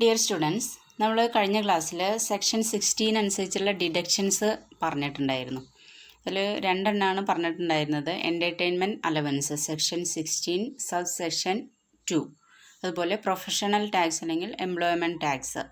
Dear students, നമ്മൾ കഴിഞ്ഞ ക്ലാസ്സിൽ സെക്ഷൻ 16 അനുസരിച്ചുള്ള ഡിഡക്ഷൻസ് പറഞ്ഞിട്ടുണ്ടായിരുന്നു. അതിൽ രണ്ടെണ്ണമാണ് പറഞ്ഞിട്ടുണ്ടായിരുന്നത്. Entertainment allowance section 16 sub section 2, അതുപോലെ പ്രൊഫഷണൽ ടാക്സ് അല്ലെങ്കിൽ employment tax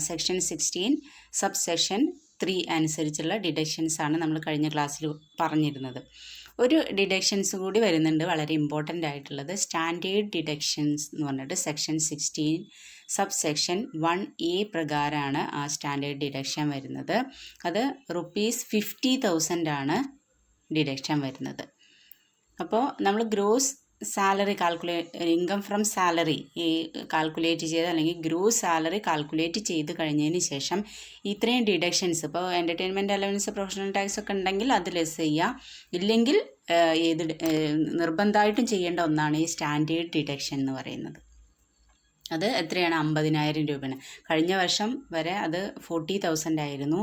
section 16 sub section 3 അനുസരിച്ചുള്ള ഡിഡക്ഷൻസാണ് നമ്മൾ കഴിഞ്ഞ ക്ലാസ്സിൽ പറഞ്ഞിരുന്നത്. ഒരു ഡിഡക്ഷൻസ് കൂടി വരുന്നുണ്ട്, വളരെ ഇമ്പോർട്ടൻ്റ് ആയിട്ടുള്ളത്. സ്റ്റാൻഡേർഡ് ഡിഡക്ഷൻസ് എന്ന് പറഞ്ഞിട്ട് സെക്ഷൻ 16 സബ് സെക്ഷൻ 1A പ്രകാരമാണ് ആ സ്റ്റാൻഡേർഡ് ഡിഡക്ഷൻ വരുന്നത്. അത് ₹50,000 ആണ് ഡിഡക്ഷൻ വരുന്നത്. അപ്പോൾ നമ്മൾ gross salary income from salary calculate ചെയ്ത് അല്ലെങ്കിൽ ഗ്രോസ് സാലറി കാൽക്കുലേറ്റ് ചെയ്ത് കഴിഞ്ഞതിന് ശേഷം ഇത്രയും ഡിഡക്ഷൻസ്, ഇപ്പോൾ എൻ്റർടൈൻമെൻറ്റ് അലവൻസ് പ്രൊഫഷണൽ ടാക്സ് ഒക്കെ ഉണ്ടെങ്കിൽ അത് ലെസ് ചെയ്യുക, ഇല്ലെങ്കിൽ നിർബന്ധമായിട്ടും ചെയ്യേണ്ട ഒന്നാണ് ഈ സ്റ്റാൻഡേർഡ് ഡിഡക്ഷൻ എന്ന് പറയുന്നത്. അത് എത്രയാണ്? 50,000 രൂപയാണ്. കഴിഞ്ഞ വർഷം വരെ അത് 40,000 ആയിരുന്നു.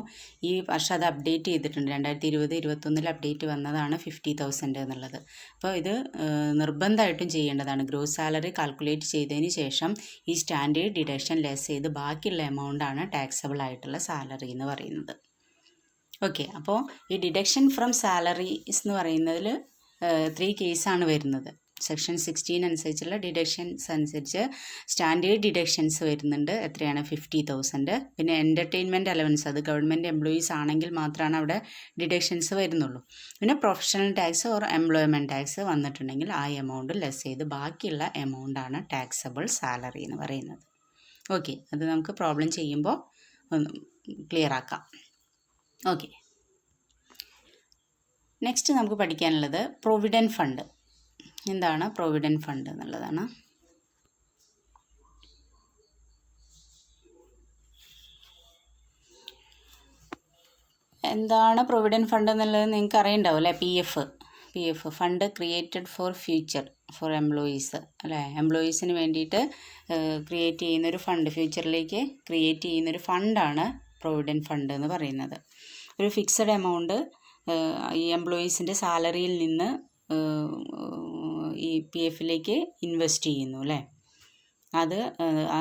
ഈ വർഷം അത് അപ്ഡേറ്റ് ചെയ്തിട്ടുണ്ട്. 2020-21 അപ്ഡേറ്റ് വന്നതാണ് 50,000 എന്നുള്ളത്. അപ്പോൾ ഇത് നിർബന്ധമായിട്ടും ചെയ്യേണ്ടതാണ്. ഗ്രോസ് സാലറി കാൽക്കുലേറ്റ് ചെയ്തതിന് ശേഷം ഈ സ്റ്റാൻഡേർഡ് ഡിഡക്ഷൻ ലെസ് ചെയ്ത് ബാക്കിയുള്ള എമൗണ്ടാണ് ടാക്സബിൾ ആയിട്ടുള്ള സാലറി എന്ന് പറയുന്നത്. ഓക്കെ, അപ്പോൾ ഈ ഡിഡക്ഷൻ ഫ്രം സാലറീസ് എന്ന് പറയുന്നതിൽ 3 കേസാണ് വരുന്നത്. സെക്ഷൻ 16 അനുസരിച്ചുള്ള ഡിഡക്ഷൻസ് അനുസരിച്ച് സ്റ്റാൻഡേർഡ് ഡിഡക്ഷൻസ് വരുന്നുണ്ട്. എത്രയാണ്? 50,000. പിന്നെ എൻ്റർടൈൻമെൻറ്റ് അലവൻസ്, അത് ഗവൺമെൻറ് എംപ്ലോയീസ് ആണെങ്കിൽ മാത്രമാണ് അവിടെ ഡിഡക്ഷൻസ് വരുന്നുള്ളൂ. പിന്നെ professional tax or employment tax വന്നിട്ടുണ്ടെങ്കിൽ ആ എമൗണ്ട് ലെസ് ചെയ്ത് ബാക്കിയുള്ള എമൗണ്ടാണ് ടാക്സബിൾ സാലറി എന്ന് പറയുന്നത്. ഓക്കെ, അത് നമുക്ക് പ്രോബ്ലം ചെയ്യുമ്പോൾ ക്ലിയർ ആക്കാം. ഓക്കെ, നെക്സ്റ്റ് നമുക്ക് പഠിക്കാനുള്ളത് പ്രൊവിഡൻറ്റ് ഫണ്ട്. എന്താണ് പ്രൊവിഡൻറ്റ് ഫണ്ട് എന്നുള്ളതാണ്. എന്താണ് പ്രൊവിഡൻറ്റ് ഫണ്ട് എന്നുള്ളത് നിങ്ങൾക്ക് അറിയണ്ടാവും അല്ലേ? P F fund created for future four employees അല്ലേ? എംപ്ലോയീസിന് വേണ്ടിയിട്ട് ക്രിയേറ്റ് ചെയ്യുന്നൊരു ഫണ്ട്, ഫ്യൂച്ചറിലേക്ക് ക്രിയേറ്റ് ചെയ്യുന്നൊരു ഫണ്ടാണ് പ്രൊവിഡൻറ്റ് ഫണ്ട് എന്ന് പറയുന്നത്. ഒരു ഫിക്സഡ് എമൗണ്ട് ഈ എംപ്ലോയീസിൻ്റെ സാലറിയിൽ നിന്ന് ഈ പി എഫിലേക്ക് ഇൻവെസ്റ്റ് ചെയ്യുന്നു അല്ലേ? അത് ആ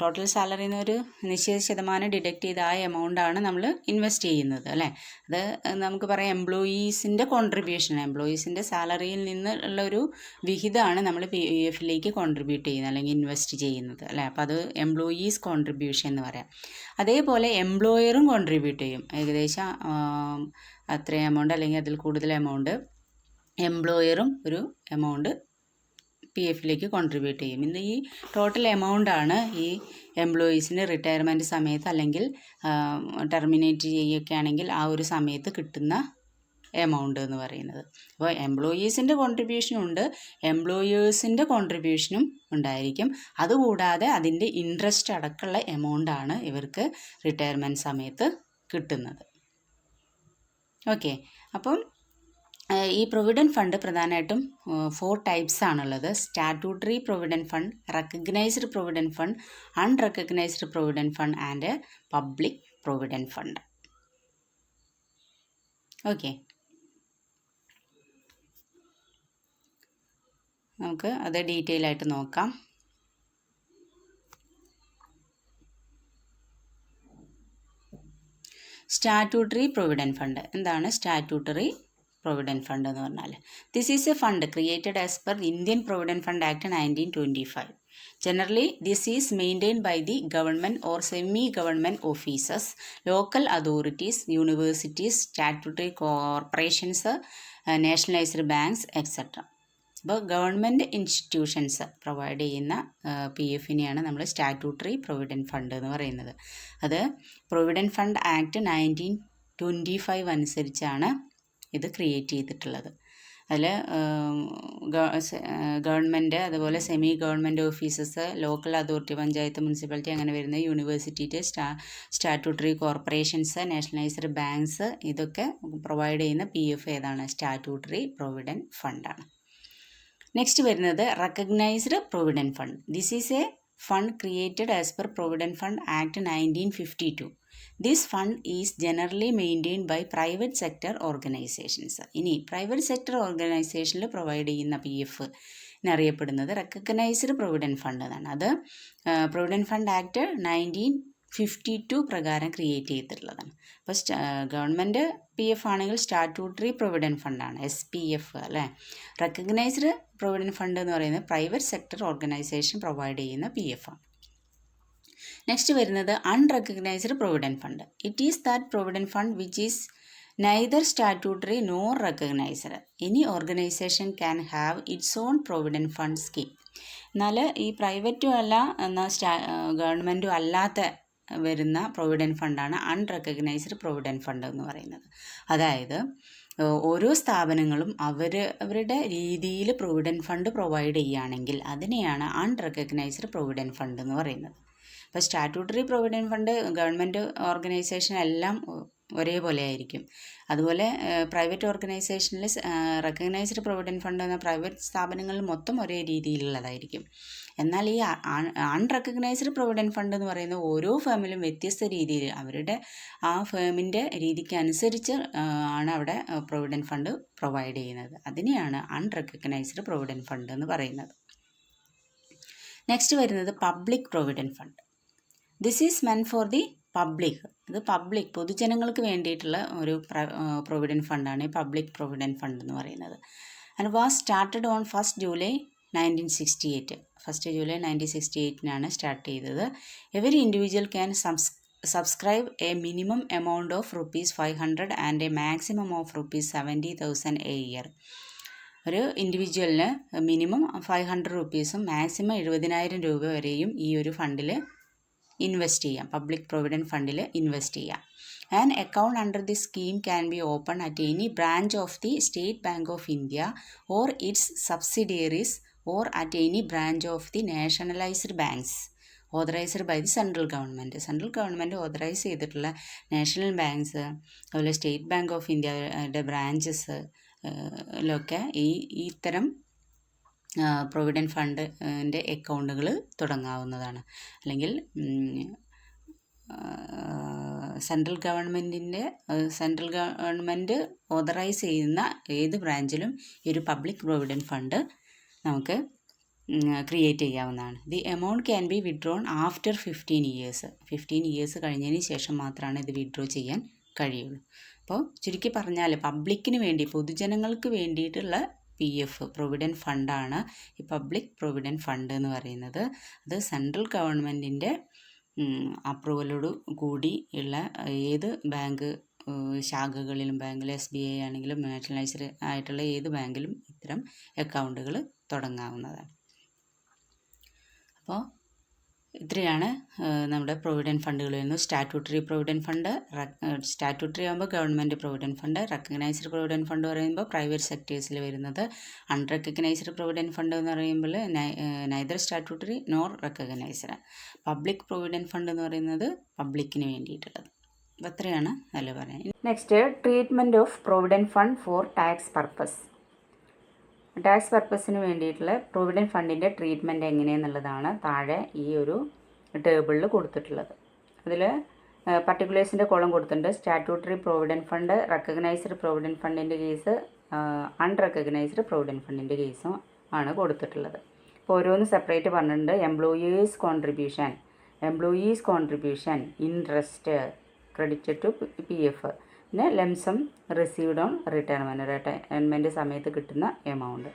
ടോട്ടൽ സാലറിയിൽ നിന്ന് ഒരു നിശ്ചിത ശതമാനം ഡിഡക്റ്റ് ചെയ്ത് ആ എമൗണ്ടാണ് നമ്മൾ ഇൻവെസ്റ്റ് ചെയ്യുന്നത് അല്ലേ? അത് നമുക്ക് പറയാം എംപ്ലോയീസിൻ്റെ കോൺട്രിബ്യൂഷൻ, എംപ്ലോയീസിൻ്റെ സാലറിയിൽ നിന്നുള്ള ഒരു വിഹിതമാണ് നമ്മൾ പി എഫിലേക്ക് കോൺട്രിബ്യൂട്ട് ചെയ്യുന്നത് അല്ലെങ്കിൽ ഇൻവെസ്റ്റ് ചെയ്യുന്നത് അല്ലേ? അപ്പോൾ അത് എംപ്ലോയീസ് കോൺട്രിബ്യൂഷൻ എന്ന് പറയാം. അതേപോലെ എംപ്ലോയറും കോൺട്രിബ്യൂട്ട് ചെയ്യും. ഏകദേശം അത്രയും എമൗണ്ട് അല്ലെങ്കിൽ അതിൽ കൂടുതൽ എമൗണ്ട് എംപ്ലോയറും ഒരു എമൗണ്ട് പി എഫിലേക്ക് കോൺട്രിബ്യൂട്ട് ചെയ്യും. ഇന്ന് ഈ ടോട്ടൽ എമൗണ്ടാണ് ഈ എംപ്ലോയീസിന് റിട്ടയർമെൻറ്റ് സമയത്ത് അല്ലെങ്കിൽ ടെർമിനേറ്റ് ചെയ്യുകയൊക്കെ ആണെങ്കിൽ ആ ഒരു സമയത്ത് കിട്ടുന്ന എമൗണ്ട് എന്ന് പറയുന്നത്. അപ്പോൾ എംപ്ലോയീസിൻ്റെ കോൺട്രിബ്യൂഷനും ഉണ്ട്, എംപ്ലോയേഴ്സിൻ്റെ കോൺട്രിബ്യൂഷനും ഉണ്ടായിരിക്കും. അതുകൂടാതെ അതിൻ്റെ ഇൻട്രസ്റ്റ് അടക്കമുള്ള എമൗണ്ടാണ് ഇവർക്ക് റിട്ടയർമെൻറ്റ് സമയത്ത് കിട്ടുന്നത്. ഓക്കെ, അപ്പം ഈ പ്രൊവിഡൻറ്റ് ഫണ്ട് പ്രധാനമായിട്ടും 4 ടൈപ്സ് ആണുള്ളത്. Statutory provident fund, recognised provident fund, unrecognised provident fund and public provident fund. Okay, നമുക്ക് അത് ഡീറ്റെയിൽ ആയിട്ട് നോക്കാം. Statutory provident fund. എന്താണ് സ്റ്റാറ്റ്യൂട്ടറി പ്രൊവിഡൻറ്റ് ഫണ്ട് എന്ന് പറഞ്ഞാൽ? This is a fund created as per Indian provident fund act 1925. Generally, this is maintained by the government or semi-government offices, local authorities, universities, statutory corporations, nationalized banks, etc. അപ്പോൾ government institutions provide ചെയ്യുന്ന P എഫിനെയാണ് നമ്മൾ statutory provident fund എന്ന് പറയുന്നത്. അത് provident fund act 1925 അനുസരിച്ചാണ് ഇത് create ചെയ്തിട്ടുള്ളത്. അതിൽ ഗവൺമെൻറ്, അതുപോലെ semi government offices, local authority, panchayat, municipality അങ്ങനെ വരുന്ന university, statutory corporations, nationalised banks, ഇതൊക്കെ പ്രൊവൈഡ് ചെയ്യുന്ന പി എഫ് ഏതാണ്? സ്റ്റാറ്റ്യൂട്ടറി പ്രൊവിഡൻറ്റ് ഫണ്ടാണ്. നെക്സ്റ്റ് വരുന്നത് recognised provident fund. This is a fund created as per provident fund act 1952. This fund is generally maintained by private sector organizations. ഇനി private sector ഓർഗനൈസേഷനിൽ provide ചെയ്യുന്ന P F എന്നറിയപ്പെടുന്നത് recognised provident fund എന്നാണ്. അത് provident fund act 1952 പ്രകാരം create ചെയ്തിട്ടുള്ളതാണ്. അപ്പോൾ government PF ആണെങ്കിൽ സ്റ്റാറ്റ്യൂട്ടറി പ്രൊവിഡൻറ്റ് ഫണ്ടാണ്, SPF അല്ലേ. റെക്കഗ്നൈസ്ഡ് പ്രൊവിഡൻറ്റ് ഫണ്ട് എന്ന് പറയുന്നത് പ്രൈവറ്റ് സെക്ടർ ഓർഗനൈസേഷൻ പ്രൊവൈഡ് ചെയ്യുന്ന PF ആണ്. നെക്സ്റ്റ് വരുന്നത് unrecognised provident fund. It is that provident fund which is neither statutory nor recognized. Any organization can have its own provident fund scheme. എന്നാൽ ഈ പ്രൈവറ്റും അല്ല എന്നാൽ ഗവൺമെൻറ്റും അല്ലാത്ത വരുന്ന പ്രൊവിഡൻറ്റ് ഫണ്ടാണ് അൺറെക്കഗ്നൈസ്ഡ് പ്രൊവിഡൻറ്റ് ഫണ്ട് എന്ന് പറയുന്നത്. അതായത് ഓരോ സ്ഥാപനങ്ങളും അവരുടെ രീതിയിൽ പ്രൊവിഡൻറ്റ് ഫണ്ട് പ്രൊവൈഡ് ചെയ്യുകയാണെങ്കിൽ അതിനെയാണ് അൺറെക്കഗ്നൈസ്ഡ് പ്രൊവിഡൻറ്റ് ഫണ്ട് എന്ന് പറയുന്നത്. ഇപ്പോൾ statutory provident fund government organisation എല്ലാം ഒരേപോലെ ആയിരിക്കും. അതുപോലെ പ്രൈവറ്റ് ഓർഗനൈസേഷനിൽ റെക്കഗ്നൈസ്ഡ് പ്രൊവിഡൻറ്റ് ഫണ്ട് എന്ന പ്രൈവറ്റ് സ്ഥാപനങ്ങളിൽ മൊത്തം ഒരേ രീതിയിലുള്ളതായിരിക്കും. എന്നാൽ ഈ അൺറെക്കഗ്നൈസ്ഡ് പ്രൊവിഡൻറ്റ് ഫണ്ട് എന്ന് പറയുന്നത് ഓരോ ഫേമിലും വ്യത്യസ്ത രീതിയിൽ അവരുടെ ആ ഫേമിൻ്റെ രീതിക്ക് അനുസരിച്ച് ആണ് അവിടെ പ്രൊവിഡൻറ്റ് ഫണ്ട് പ്രൊവൈഡ് ചെയ്യുന്നത്. അതിനെയാണ് അൺറെക്കഗ്നൈസ്ഡ് പ്രൊവിഡൻറ്റ് ഫണ്ട് എന്ന് പറയുന്നത്. നെക്സ്റ്റ് വരുന്നത് public provident fund. This is men for the public. ഇത് പൊതുജനങ്ങൾക്ക് വേണ്ടിയിട്ടുള്ള ഒരു പ്രൊവിഡൻറ്റ് ഫണ്ടാണ് ഈ പബ്ലിക് പ്രൊവിഡൻറ്റ് ഫണ്ട് എന്ന് പറയുന്നത്. And was started on 1st July 1968. 1st July 1968 start ചെയ്തത്. Every individual can subscribe a minimum amount of ₹500 and a maximum of ₹70,000 a year. ഒരു ഇൻഡിവിജ്വലിന് മിനിമം ₹500 മാക്സിമം 70,000 രൂപ വരെയും ഈ ഒരു ഫണ്ടിൽ ഇൻവെസ്റ്റ് ചെയ്യാം, പബ്ലിക് പ്രൊവിഡൻറ്റ് ഫണ്ടിൽ ഇൻവെസ്റ്റ് ചെയ്യാം. An account under the scheme can be open at any branch of the State Bank of India or its subsidiaries or at any branch of the nationalised banks authorised by the central government authorise ചെയ്തിട്ടുള്ള national banks അതുപോലെ State Bank of ഇന്ത്യയുടെ branches ലൊക്കെ ഇത്തരം provident ഫണ്ടിൻ്റെ അക്കൗണ്ടുകൾ തുടങ്ങാവുന്നതാണ്. അല്ലെങ്കിൽ central government authorise ചെയ്യുന്ന ഏത് ബ്രാഞ്ചിലും ഈ ഒരു പബ്ലിക് പ്രൊവിഡൻറ്റ് ഫണ്ട് നമുക്ക് ക്രിയേറ്റ് ചെയ്യാവുന്നതാണ്. The amount can be withdrawn after 15 years. 15 years കഴിഞ്ഞതിന് ശേഷം മാത്രമാണ് ഇത് വിഡ്രോ ചെയ്യാൻ കഴിയുള്ളൂ. അപ്പോൾ ചുരുക്കി പറഞ്ഞാൽ പബ്ലിക്കിന് വേണ്ടി പൊതുജനങ്ങൾക്ക് വേണ്ടിയിട്ടുള്ള PF പ്രൊവിഡൻറ്റ് ഫണ്ടാണ് ഈ പബ്ലിക് പ്രൊവിഡൻറ്റ് ഫണ്ട് എന്ന് പറയുന്നത്. അത് സെൻട്രൽ ഗവൺമെൻറ്റിൻ്റെ അപ്രൂവലോട് കൂടി ഉള്ള ഏത് ബാങ്ക് ശാഖകളിലും ബാങ്കിൽ SBI ആണെങ്കിലും നാഷണലൈസ്ഡ് ആയിട്ടുള്ള ഏത് ബാങ്കിലും ഇത്തരം അക്കൗണ്ടുകൾ തുടങ്ങാവുന്നതാണ്. അപ്പോൾ ഇത്രയാണ് നമ്മുടെ പ്രൊവിഡൻറ്റ് ഫണ്ടുകൾ വരുന്നത്. സ്റ്റാറ്റ്യൂട്ടറി പ്രൊവിഡൻറ്റ് ഫണ്ട്, സ്റ്റാറ്റ്യൂട്ടറി ആകുമ്പോൾ government provident fund, recognised provident fund പറയുമ്പോൾ പ്രൈവറ്റ് സെക്ടേഴ്സിൽ വരുന്നത്, അൺറെക്കഗ്നൈസ്ഡ് പ്രൊവിഡൻറ്റ് ഫണ്ട് എന്ന് പറയുമ്പോൾ neither statutory nor recognised. Public provident fund എന്ന് പറയുന്നത് പബ്ലിക്കിന് വേണ്ടിയിട്ടുള്ളത്. അപ്പോൾ അത്രയാണ് അതിൽ പറയാൻ. Next, treatment of provident fund for tax purpose. Tax പർപ്പസിന് വേണ്ടിയിട്ടുള്ള പ്രൊവിഡൻറ്റ് ഫണ്ടിൻ്റെ ട്രീറ്റ്മെൻറ്റ് എങ്ങനെയെന്നുള്ളതാണ് താഴെ ഈ ഒരു ടേബിളിൽ കൊടുത്തിട്ടുള്ളത്. അതിൽ പർട്ടിക്കുലേഴ്സിൻ്റെ കോളം കൊടുത്തിട്ടുണ്ട്. Statutory provident fund, recognised provident ഫണ്ടിൻ്റെ കേസ്, അൺറെക്കഗ്നൈസ്ഡ് പ്രൊവിഡൻറ്റ് ഫണ്ടിൻ്റെ കേസും ആണ് കൊടുത്തിട്ടുള്ളത്. അപ്പോൾ ഓരോന്ന് സെപ്പറേറ്റ് പറഞ്ഞിട്ടുണ്ട്. Employees contribution, interest credited to PF, പിന്നെ ലംസം റിസീവ്ഡ് ഓൺ റിട്ടയർമെൻറ്റ് സമയത്ത് കിട്ടുന്ന എമൗണ്ട്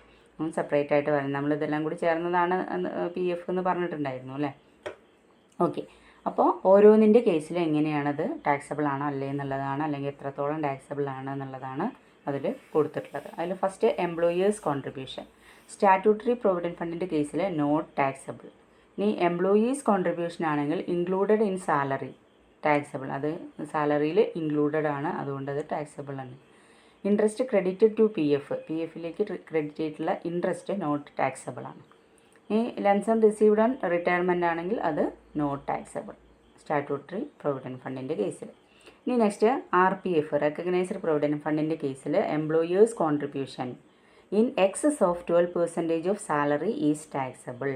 സെപ്പറേറ്റ് ആയിട്ട് പറയുന്നത്. നമ്മളിതെല്ലാം കൂടി ചേർന്നതാണ് PF എന്ന് പറഞ്ഞിട്ടുണ്ടായിരുന്നു അല്ലേ. ഓക്കെ, അപ്പോൾ ഓരോന്നിൻ്റെ കേസിൽ എങ്ങനെയാണത് ടാക്സബിൾ ആണോ അല്ലേ എന്നുള്ളതാണ്, അല്ലെങ്കിൽ എത്രത്തോളം ടാക്സബിൾ ആണ് എന്നുള്ളതാണ് അതിൽ കൊടുത്തിട്ടുള്ളത്. അതിൽ first employers contribution. Statutory provident ഫണ്ടിൻ്റെ കേസിൽ നോട്ട് ടാക്സബിൾ. ഇനി എംപ്ലോയീസ് കോൺട്രിബ്യൂഷൻ ആണെങ്കിൽ ഇൻക്ലൂഡഡ് ഇൻ സാലറി, ടാക്സബിൾ. അത് സാലറിയിൽ ഇൻക്ലൂഡഡ് ആണ്, അതുകൊണ്ട് അത് ടാക്സബിൾ ആണ്. ഇൻട്രസ്റ്റ് ക്രെഡിറ്റഡ് ടു PFലേക്ക് ക്രെഡിറ്റ് ചെയ്തിട്ടുള്ള ഇൻട്രസ്റ്റ് നോട്ട് ടാക്സബിൾ ആണ്. ഈ ലംസം റിസീവ്ഡ് ഓൺ റിട്ടയർമെൻറ്റ് ആണെങ്കിൽ അത് നോട്ട് ടാക്സബിൾ സ്റ്റാറ്റ്യൂട്ടറി പ്രൊവിഡൻറ്റ് ഫണ്ടിൻ്റെ കേസിൽ. ഇനി നെക്സ്റ്റ് RPF, റെക്കഗ്നൈസ്ഡ് പ്രൊവിഡൻറ്റ് ഫണ്ടിൻ്റെ കേസിൽ employers contribution in excess of 12% of salary is taxable.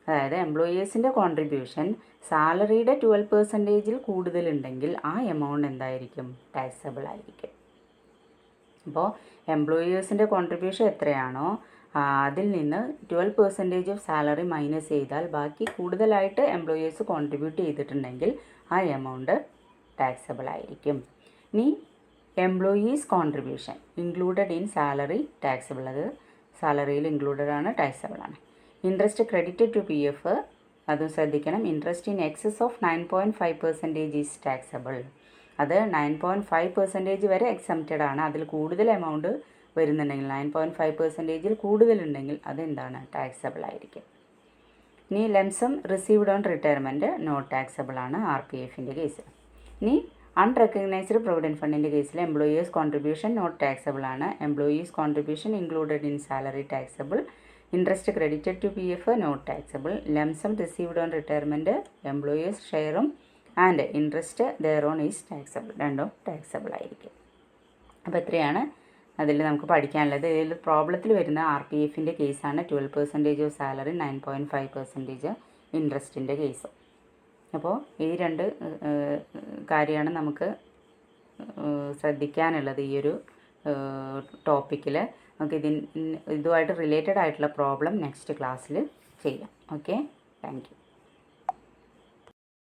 അതായത് എംപ്ലോയേഴ്സിൻ്റെ കോൺട്രിബ്യൂഷൻ സാലറിയുടെ 12% കൂടുതലുണ്ടെങ്കിൽ ആ എമൗണ്ട് എന്തായിരിക്കും, ടാക്സബിൾ ആയിരിക്കും. അപ്പോൾ എംപ്ലോയേഴ്സിൻ്റെ കോൺട്രിബ്യൂഷൻ എത്രയാണോ അതിൽ നിന്ന് 12% ഓഫ് സാലറി മൈനസ് ചെയ്താൽ ബാക്കി കൂടുതലായിട്ട് എംപ്ലോയേഴ്സ് കോൺട്രിബ്യൂട്ട് ചെയ്തിട്ടുണ്ടെങ്കിൽ ആ എമൗണ്ട് ടാക്സബിൾ ആയിരിക്കും. ഇനി employees contribution included in salary taxable, അത് സാലറിയിൽ ഇൻക്ലൂഡഡ് ആണ്, ടാക്സബിൾ ആണ്. ഇൻട്രസ്റ്റ് ക്രെഡിറ്റഡ് ടു PF അതും ശ്രദ്ധിക്കണം. Interest in excess of 9.5% is taxable. അത് 9.5% വരെ എക്സംപ്റ്റഡ് ആണ്. അതിൽ കൂടുതൽ എമൗണ്ട് വരുന്നുണ്ടെങ്കിൽ 9.5%-ൽ കൂടുതലുണ്ടെങ്കിൽ അതെന്താണ്, ടാക്സബിൾ ആയിരിക്കും. ഇനി lump sum received on retirement not taxable ആണ് RPF-ൻ്റെ കേസിൽ. ഇനി അൺറെക്കഗ്നൈസ്ഡ് പ്രൊവിഡൻറ്റ് ഫണ്ടിൻ്റെ കേസിൽ എംപ്ലോയേഴ്സ് കോൺട്രിബ്യൂഷൻ നോട്ട് ടാക്സബിൾ ആണ്. Employees contribution included in salary taxable. Interest credited to PF not taxable. Lump sum received on retirement employers ഷെയറും and interest thereon is taxable, രണ്ടും taxable ആയിരിക്കും. അപ്പോൾ ഇത്രയാണ് അതിൽ നമുക്ക് പഠിക്കാനുള്ളത്. ഇതിൽ പ്രോബ്ലത്തിൽ വരുന്ന RPF-ൻ്റെ കേസാണ് 12% ഓഫ് സാലറി, 9.5% ഇൻട്രസ്റ്റിൻ്റെ കേസ്. അപ്പോൾ ഈ രണ്ട് കാര്യമാണ് നമുക്ക് ശ്രദ്ധിക്കാനുള്ളത് ഈ ഒരു ടോപ്പിക്കിൽ. നമുക്ക് ഇതുമായിട്ട് റിലേറ്റഡ് ആയിട്ടുള്ള പ്രോബ്ലം നെക്സ്റ്റ് ക്ലാസ്സിൽ ചെയ്യാം. Okay, thank you.